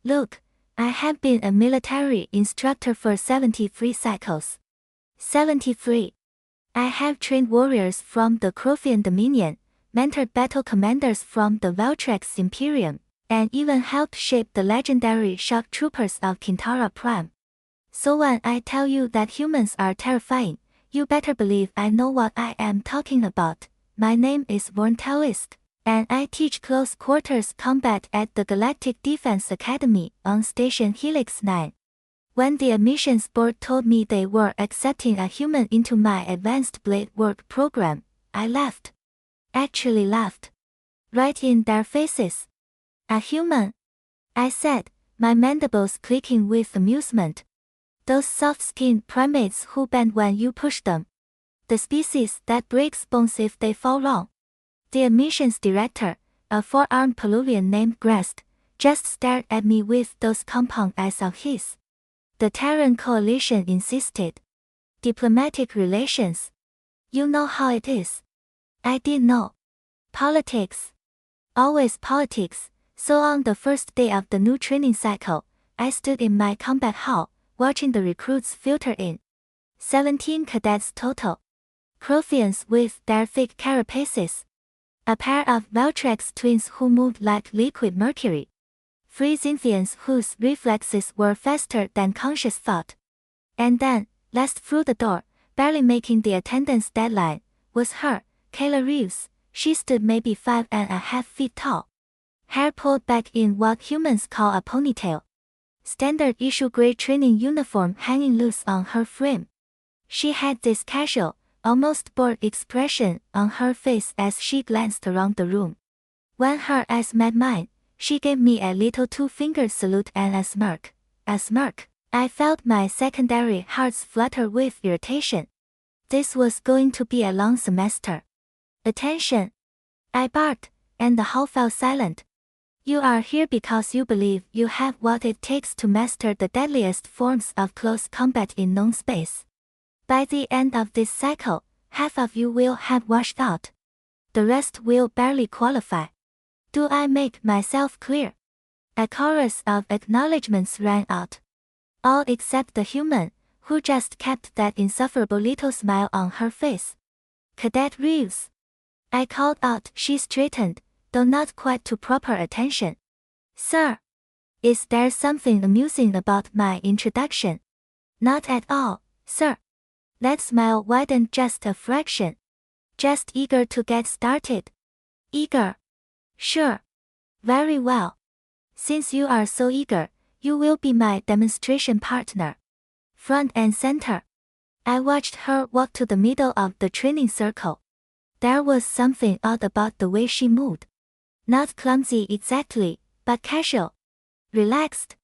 Look, I have been a military instructor for 73 cycles. 73. I have trained warriors from the Crothian Dominion, mentored battle commanders from the Valtrex Imperium, and even helped shape the legendary shock troopers of Kintara Prime. So when I tell you that humans are terrifying, you better believe I know what I am talking about. My name is Vorn Tallisk, and I teach close quarters combat at the Galactic Defense Academy on Station Helix 9. When the admissions board told me they were accepting a human into my advanced blade work program, I laughed. Actually laughed. Right in their faces. A human? I said, my mandibles clicking with amusement. Those soft-skinned primates who bend when you push them. The species that breaks bones if they fall wrong. The admissions director, a four-armed Peruvian named Grest, just stared at me with those compound eyes of his. The Terran coalition insisted. Diplomatic relations. You know how it is. I did know. Politics. Always politics. So on the first day of the new training cycle, I stood in my combat hall, watching the recruits filter in. 17 cadets total. Crothians with their thick carapaces. A pair of Valtrex twins who moved like liquid mercury. 3 Zinfians whose reflexes were faster than conscious thought. And then, last through the door, barely making the attendance deadline, was her, Kayla Reeves. She stood maybe 5.5 feet tall. Hair pulled back in what humans call a ponytail. Standard issue gray training uniform hanging loose on her frame. She had this casual, almost bored expression on her face as she glanced around the room. When her eyes met mine, she gave me a little two-finger salute and a smirk. A smirk. I felt my secondary hearts flutter with irritation. This was going to be a long semester. Attention! I barked, and the hall fell silent. You are here because you believe you have what it takes to master the deadliest forms of close combat in known space. By the end of this cycle, half of you will have washed out. The rest will barely qualify. Do I make myself clear? A chorus of acknowledgements rang out. All except the human, who just kept that insufferable little smile on her face. Cadet Reeves. I called out. She straightened, though not quite to proper attention. Sir. Is there something amusing about my introduction? Not at all, sir. That smile widened just a fraction. Just eager to get started. Eager. Sure. Very well. Since you are so eager, you will be my demonstration partner. Front and center. I watched her walk to the middle of the training circle. There was something odd about the way she moved. Not clumsy exactly, but casual. Relaxed.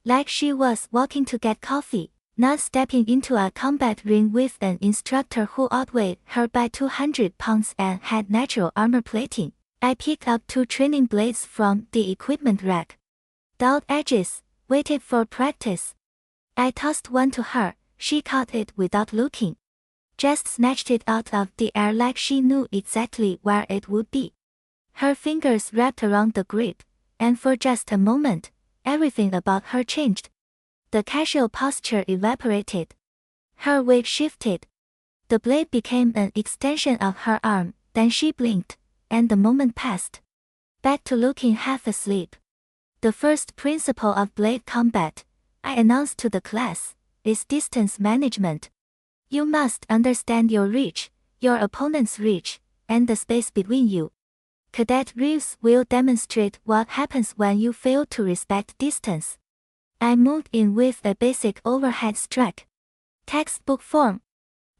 Like she was walking to get coffee, not stepping into a combat ring with an instructor who outweighed her by 200 pounds and had natural armor plating. I picked up 2 training blades from the equipment rack. Dulled edges, waited for practice. I tossed one to her, she caught it without looking. Just snatched it out of the air like she knew exactly where it would be. Her fingers wrapped around the grip, and for just a moment, everything about her changed. The casual posture evaporated. Her weight shifted. The blade became an extension of her arm, then she blinked, and the moment passed. Back to looking half asleep. The first principle of blade combat, I announced to the class, is distance management. You must understand your reach, your opponent's reach, and the space between you. Cadet Reeves will demonstrate what happens when you fail to respect distance. I moved in with a basic overhead strike. Textbook form.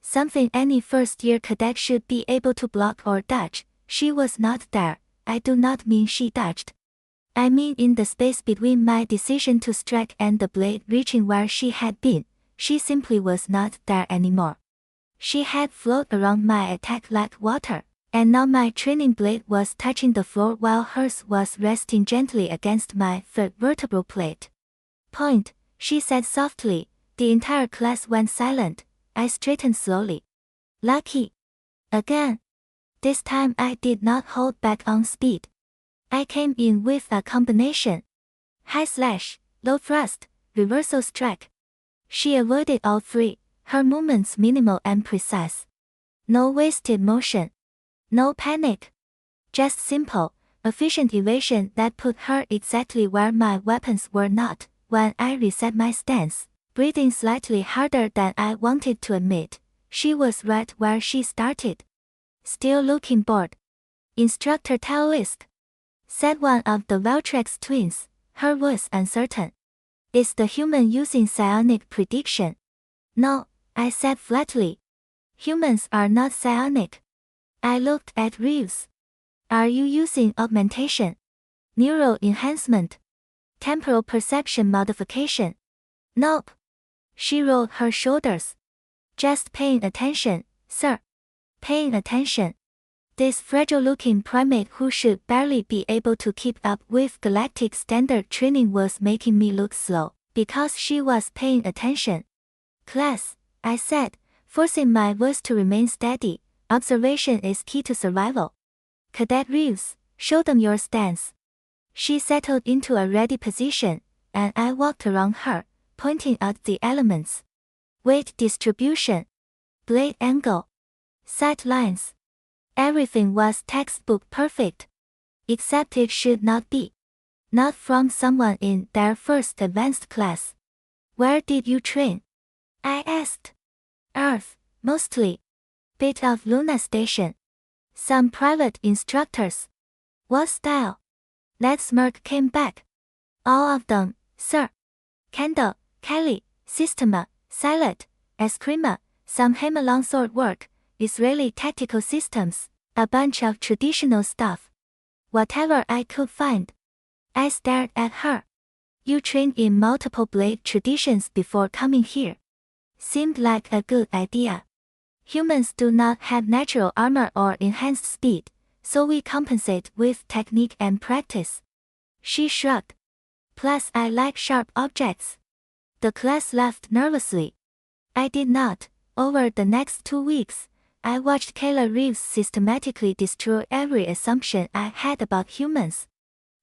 Something any first-year cadet should be able to block or dodge. She was not there. I do not mean she dodged. I mean in the space between my decision to strike and the blade reaching where she had been, she simply was not there anymore. She had floated around my attack like water, and now my training blade was touching the floor while hers was resting gently against my third vertebral plate. Point, she said softly. The entire class went silent. I straightened slowly. Lucky. Again. This time I did not hold back on speed. I came in with a combination. high slash, low thrust, reversal strike. She avoided all three, her movements minimal and precise. No wasted motion. No panic. Just simple, efficient evasion that put her exactly where my weapons were not. When I reset my stance, breathing slightly harder than I wanted to admit, she was right where she started. Still looking bored. Instructor Tallisk, said one of the Valtrex twins, her voice uncertain. Is the human using psionic prediction? No, I said flatly. Humans are not psionic. I looked at Reeves. Are you using augmentation? Neural enhancement? Temporal perception modification? Nope. She rolled her shoulders. Just paying attention, sir. Paying attention. This fragile-looking primate who should barely be able to keep up with galactic standard training was making me look slow, because she was paying attention. Class, I said, forcing my voice to remain steady, observation is key to survival. Cadet Reeves, show them your stance. She settled into a ready position, and I walked around her, pointing at the elements. Weight distribution. Blade angle. Sight lines. Everything was textbook perfect. Except it should not be. Not from someone in their first advanced class. Where did you train? I asked. Earth, mostly. Bit of Luna Station. Some private instructors. What style? That smirk came back. All of them, sir. Candle, Kelly, Systema, Silent, Eskrima, some Himalayan sword work, Israeli tactical systems, a bunch of traditional stuff. Whatever I could find. I stared at her. You trained in multiple blade traditions before coming here. Seemed like a good idea. Humans do not have natural armor or enhanced speed, so we compensate with technique and practice. She shrugged. Plus I like sharp objects. The class laughed nervously. I did not. Over the next 2 weeks, I watched Kayla Reeves systematically destroy every assumption I had about humans.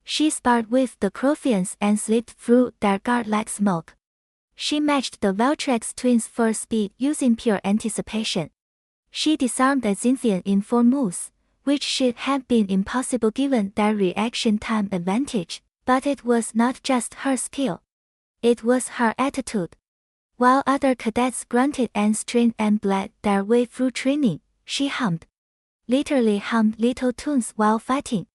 She sparred with the Crothians and slipped through their guard like smoke. She matched the Valtrex twins for speed using pure anticipation. She disarmed a Zinzian in 4 moves, which should have been impossible given their reaction time advantage, but it was not just her skill. It was her attitude. While other cadets grunted and strained and bled their way through training, she hummed. Literally hummed little tunes while fighting.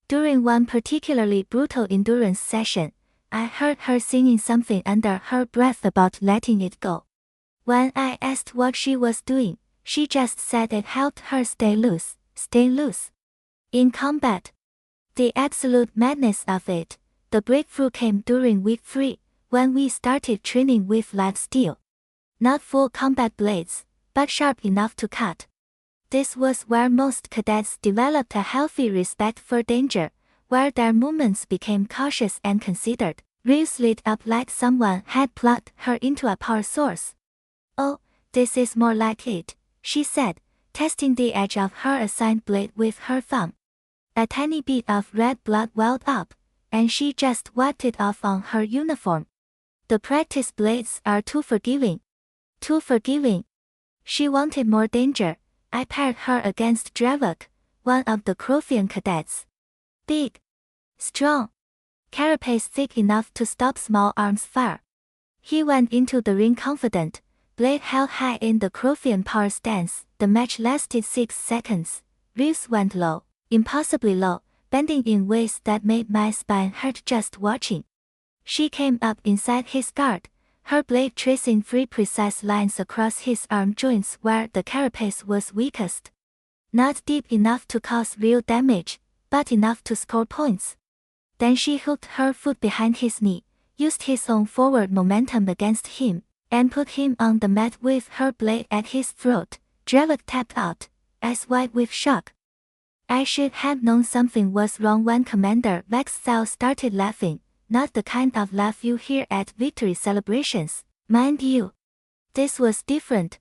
During one particularly brutal endurance session, I heard her singing something under her breath about letting it go. When I asked what she was doing, she just said it helped her stay loose. In combat. The absolute madness of it, the breakthrough came during week 3, when we started training with live steel. Not full combat blades, but sharp enough to cut. This was where most cadets developed a healthy respect for danger, where their movements became cautious and considered. Reeves lit up like someone had plugged her into a power source. Oh, this is more like it, she said, testing the edge of her assigned blade with her thumb. A tiny bit of red blood welled up, and she just wiped it off on her uniform. The practice blades are too forgiving. Too forgiving. She wanted more danger. I paired her against Dravok, one of the Crothian cadets. Big. Strong. Carapace thick enough to stop small arms fire. He went into the ring confident, blade held high in the Crothian power stance. The match lasted 6 seconds. Reeves went low, impossibly low, bending in ways that made my spine hurt just watching. She came up inside his guard, her blade tracing 3 precise lines across his arm joints where the carapace was weakest. Not deep enough to cause real damage, but enough to score points. Then she hooked her foot behind his knee, used his own forward momentum against him, and put him on the mat with her blade at his throat. Dravok tapped out, eyes wide with shock. I should have known something was wrong when Commander Vexthal started laughing, not the kind of laugh you hear at victory celebrations, mind you. This was different.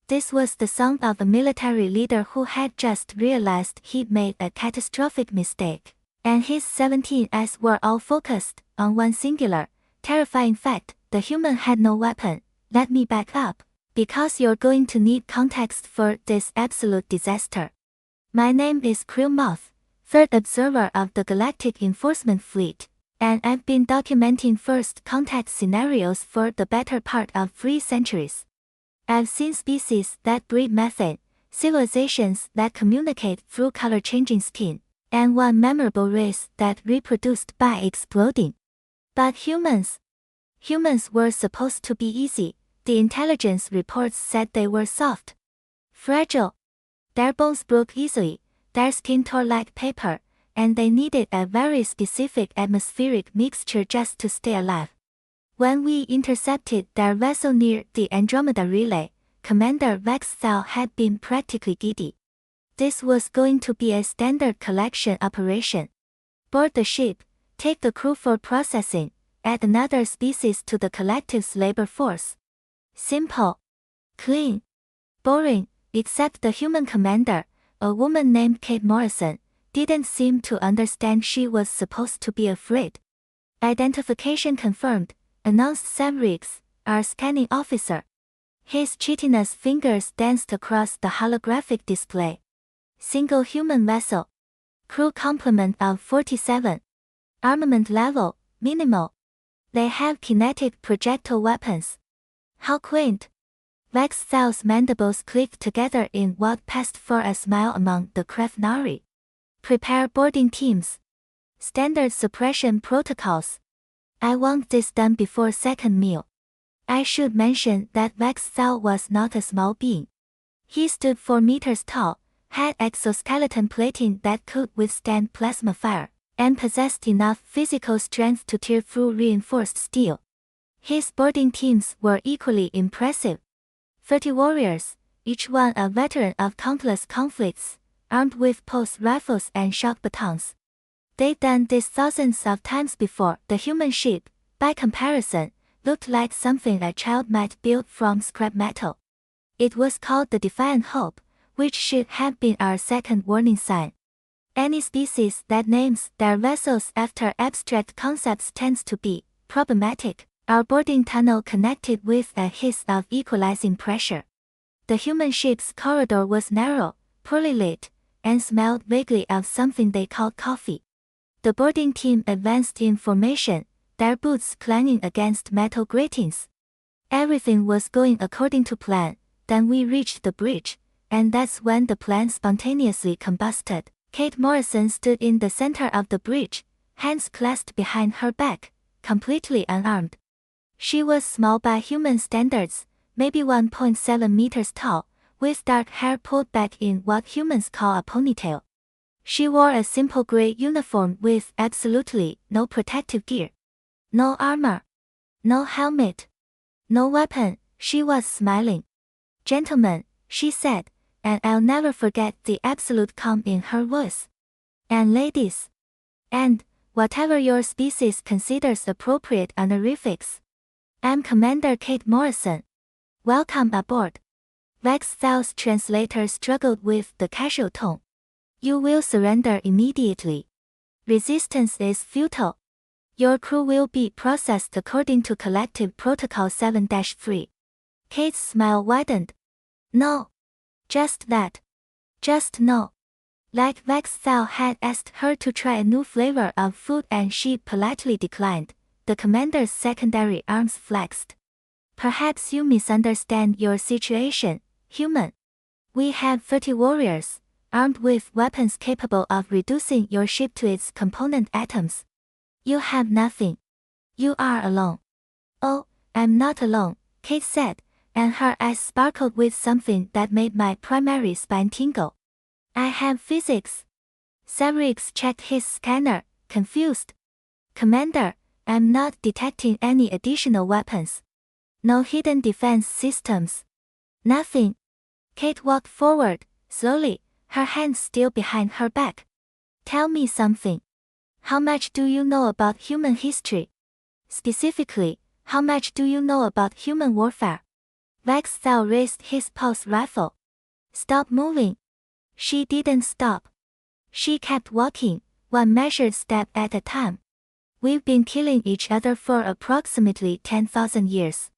This was the sound of a military leader who had just realized he'd made a catastrophic mistake, And his 17 eyes were all focused on one singular, terrifying fact: the human had no weapon. Let me back up, because you're going to need context for this absolute disaster. My name is Krillmouth, third observer of the Galactic Enforcement Fleet, and I've been documenting first contact scenarios for the better part of 3 centuries. I've seen species that breed methane, civilizations that communicate through color-changing skin, and one memorable race that reproduced by exploding. But humans were supposed to be easy. The intelligence reports said they were soft, fragile. Their bones broke easily, their skin tore like paper, and they needed a very specific atmospheric mixture just to stay alive. When we intercepted their vessel near the Andromeda Relay, Commander Vex Thal had been practically giddy. This was going to be a standard collection operation. Board the ship, take the crew for processing, add another species to the collective's labor force. Simple. Clean. Boring, except the human commander, a woman named Kate Morrison, didn't seem to understand she was supposed to be afraid. Identification confirmed, announced Sam Riggs, our scanning officer. His chitinous fingers danced across the holographic display. Single human vessel. Crew complement of 47. Armament level, minimal. They have kinetic projectile weapons. How quaint. Vex Thal's mandibles clicked together in what passed for a smile among the Krefnari. Prepare boarding teams. Standard suppression protocols. I want this done before second meal. I should mention that Vex Thal was not a small being. He stood 4 meters tall, had exoskeleton plating that could withstand plasma fire, and possessed enough physical strength to tear through reinforced steel. His boarding teams were equally impressive. 30 warriors, each one a veteran of countless conflicts, armed with pulse rifles and shock batons. They'd done this thousands of times before. The human ship, by comparison, looked like something a child might build from scrap metal. It was called the Defiant Hope, which should have been our second warning sign. Any species that names their vessels after abstract concepts tends to be problematic. Our boarding tunnel connected with a hiss of equalizing pressure. The human ship's corridor was narrow, poorly lit, and smelled vaguely of something they called coffee. The boarding team advanced in formation, their boots clanging against metal gratings. Everything was going according to plan. Then we reached the bridge, and that's when the plan spontaneously combusted. Kate Morrison stood in the center of the bridge, hands clasped behind her back, completely unarmed. She was small by human standards, maybe 1.7 meters tall, with dark hair pulled back in what humans call a ponytail. She wore a simple gray uniform with absolutely no protective gear. No armor. No helmet. No weapon. She was smiling. "Gentlemen," she said, and I'll never forget the absolute calm in her voice. "And ladies. And whatever your species considers appropriate honorifics. I'm Commander Kate Morrison. Welcome aboard." Vex Thal's translator struggled with the casual tone. "You will surrender immediately. Resistance is futile. Your crew will be processed according to Collective Protocol 7-3. Kate's smile widened. "No. Just that. Just no." Like Vex Thal had asked her to try a new flavor of food and she politely declined. The commander's secondary arms flexed. "Perhaps you misunderstand your situation, human. We have 30 warriors, armed with weapons capable of reducing your ship to its component atoms. You have nothing. You are alone." "Oh, I'm not alone," Kate said, and her eyes sparkled with something that made my primary spine tingle. "I have physics." Sam Riggs checked his scanner, confused. "Commander, I'm not detecting any additional weapons. No hidden defense systems. Nothing." Kate walked forward, slowly, her hands still behind her back. "Tell me something. How much do you know about human history? Specifically, how much do you know about human warfare?" Vex Thal raised his pulse rifle. "Stop moving." She didn't stop. She kept walking, one measured step at a time. We've been killing each other for approximately 10,000 years.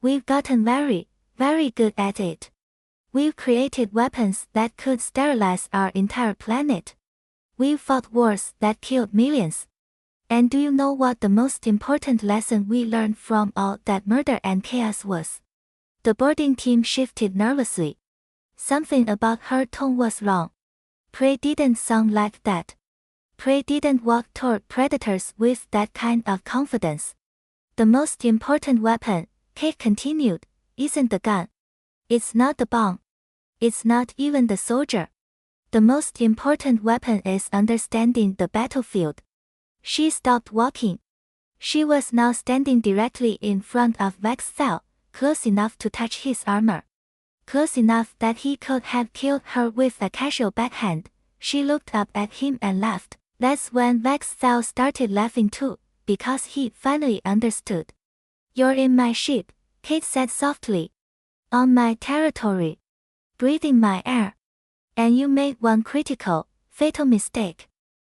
We've gotten very, very good at it. We've created weapons that could sterilize our entire planet. We've fought wars that killed millions. And do you know what the most important lesson we learned from all that murder and chaos was? The boarding team shifted nervously. Something about her tone was wrong. Prey didn't sound like that. Prey didn't walk toward predators with that kind of confidence. The most important weapon, Kate continued, isn't the gun. It's not the bomb. It's not even the soldier. The most important weapon is understanding the battlefield. She stopped walking. She was now standing directly in front of Vex Cell, close enough to touch his armor. Close enough that he could have killed her with a casual backhand. She looked up at him and laughed. That's when Vex Cell started laughing too, because he finally understood. You're in my ship, Kate said softly. On my territory. Breathing my air. And you made one critical, fatal mistake.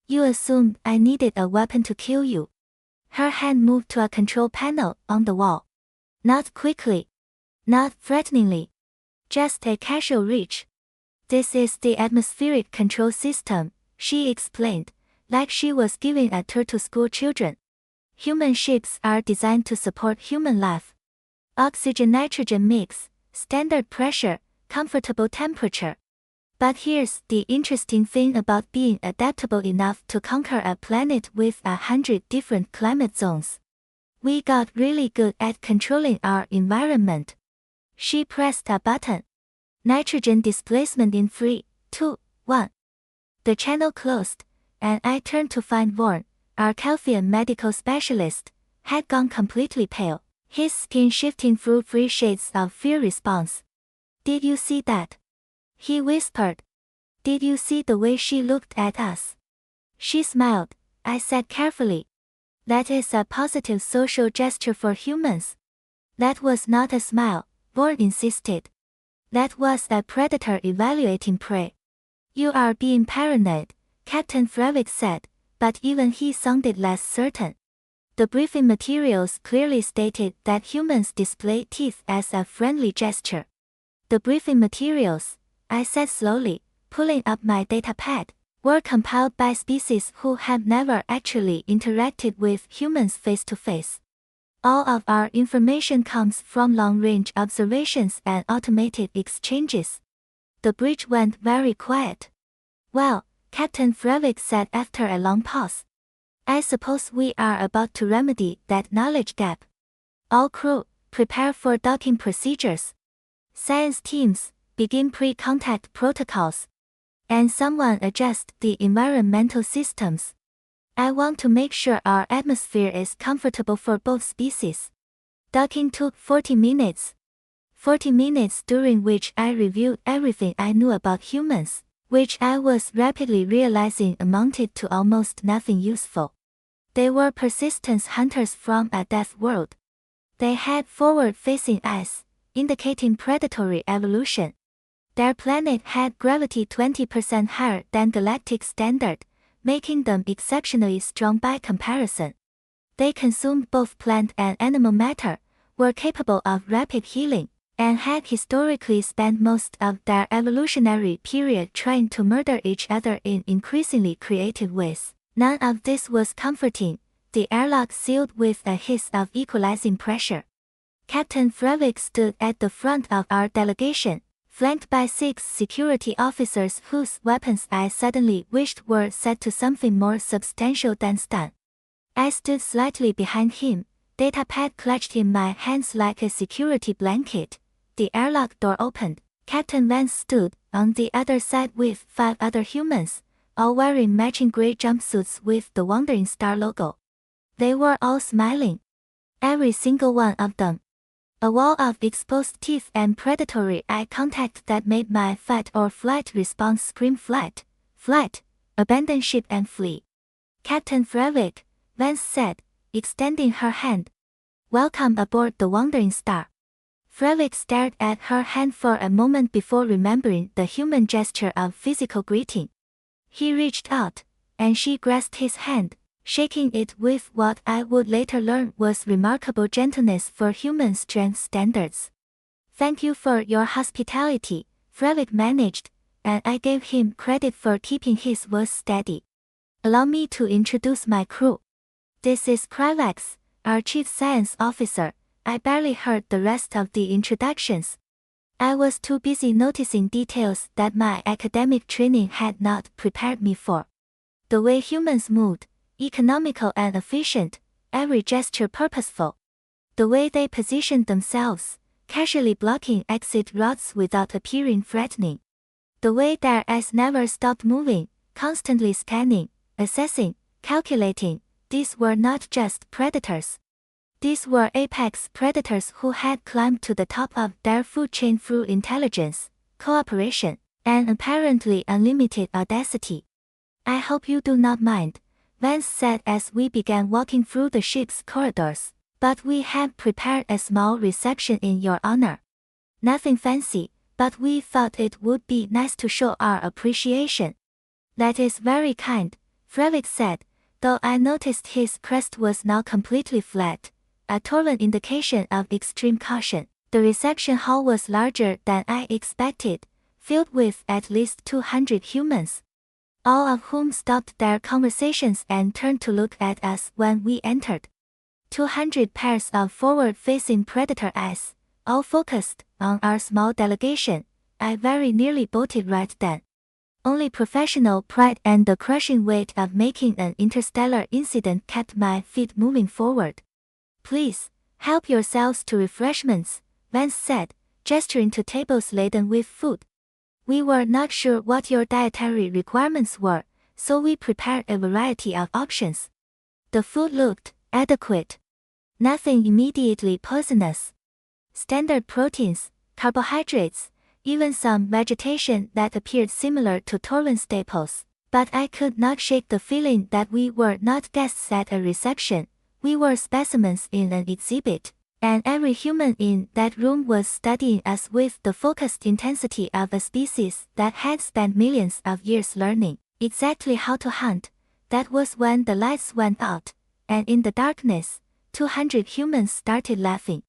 You assumed I needed a weapon to kill you. Her hand moved to a control panel on the wall. Not quickly. Not threateningly. Just a casual reach. This is the atmospheric control system, she explained, like she was giving a tour to school children. Human ships are designed to support human life. Oxygen-nitrogen mix, standard pressure, comfortable temperature. But here's the interesting thing about being adaptable enough to conquer a planet with 100 different climate zones. We got really good at controlling our environment. She pressed a button. Nitrogen displacement in 3, 2, 1. The channel closed, and I turned to find Vorn, our Kelfian medical specialist, had gone completely pale, his skin shifting through 3 shades of fear response. Did you see that? He whispered. Did you see the way she looked at us? She smiled, I said carefully. That is a positive social gesture for humans. That was not a smile, Vorn insisted. That was a predator evaluating prey. You are being paranoid, Captain Frevik said, but even he sounded less certain. The briefing materials clearly stated that humans display teeth as a friendly gesture. The briefing materials, I said slowly, pulling up my datapad, were compiled by species who had never actually interacted with humans face-to-face. All of our information comes from long-range observations and automated exchanges. The bridge went very quiet. Well, Captain Frevik said after a long pause. I suppose we are about to remedy that knowledge gap. All crew, prepare for docking procedures. Science teams, begin pre-contact protocols. And someone adjust the environmental systems. I want to make sure our atmosphere is comfortable for both species. Docking took 40 minutes. 40 minutes during which I reviewed everything I knew about humans, which I was rapidly realizing amounted to almost nothing useful. They were persistence hunters from a death world. They had forward-facing eyes, indicating predatory evolution. Their planet had gravity 20% higher than galactic standard, making them exceptionally strong by comparison. They consumed both plant and animal matter, were capable of rapid healing, and had historically spent most of their evolutionary period trying to murder each other in increasingly creative ways. None of this was comforting, the airlock sealed with a hiss of equalizing pressure. Captain Frevik stood at the front of our delegation, flanked by 6 security officers whose weapons I suddenly wished were set to something more substantial than stun. I stood slightly behind him, datapad clutched in my hands like a security blanket. The airlock door opened. Captain Vance stood on the other side with 5 other humans, all wearing matching gray jumpsuits with the Wandering Star logo. They were all smiling. Every single one of them. A wall of exposed teeth and predatory eye contact that made my fight or flight response scream flight, flight, abandon ship and flee. Captain Frevik, Vance said, extending her hand. Welcome aboard the Wandering Star. Frevik stared at her hand for a moment before remembering the human gesture of physical greeting. He reached out, and she grasped his hand, shaking it with what I would later learn was remarkable gentleness for human strength standards. "Thank you for your hospitality," Frelick managed, and I gave him credit for keeping his voice steady. "Allow me to introduce my crew. This is Krylex, our Chief Science Officer." I barely heard the rest of the introductions. I was too busy noticing details that my academic training had not prepared me for. The way humans moved, economical and efficient, every gesture purposeful. The way they positioned themselves, casually blocking exit routes without appearing threatening. The way their eyes never stopped moving, constantly scanning, assessing, calculating. These were not just predators. These were apex predators who had climbed to the top of their food chain through intelligence, cooperation, and apparently unlimited audacity. "I hope you do not mind," Vance said as we began walking through the ship's corridors, "but we have prepared a small reception in your honor. Nothing fancy, but we thought it would be nice to show our appreciation." "That is very kind," Frelick said, though I noticed his crest was now completely flat, a tolerant indication of extreme caution. The reception hall was larger than I expected, filled with at least 200 humans, all of whom stopped their conversations and turned to look at us when we entered. 200 pairs of forward-facing predator eyes, all focused on our small delegation. I very nearly bolted right then. Only professional pride and the crushing weight of making an interstellar incident kept my feet moving forward. "Please, help yourselves to refreshments," Vance said, gesturing to tables laden with food. "We were not sure what your dietary requirements were, so we prepared a variety of options." The food looked adequate. Nothing immediately poisonous. Standard proteins, carbohydrates, even some vegetation that appeared similar to Torlin staples. But I could not shake the feeling that we were not guests at a reception. We were specimens in an exhibit, and every human in that room was studying us with the focused intensity of a species that had spent millions of years learning exactly how to hunt. That was when the lights went out, and in the darkness, 200 humans started laughing.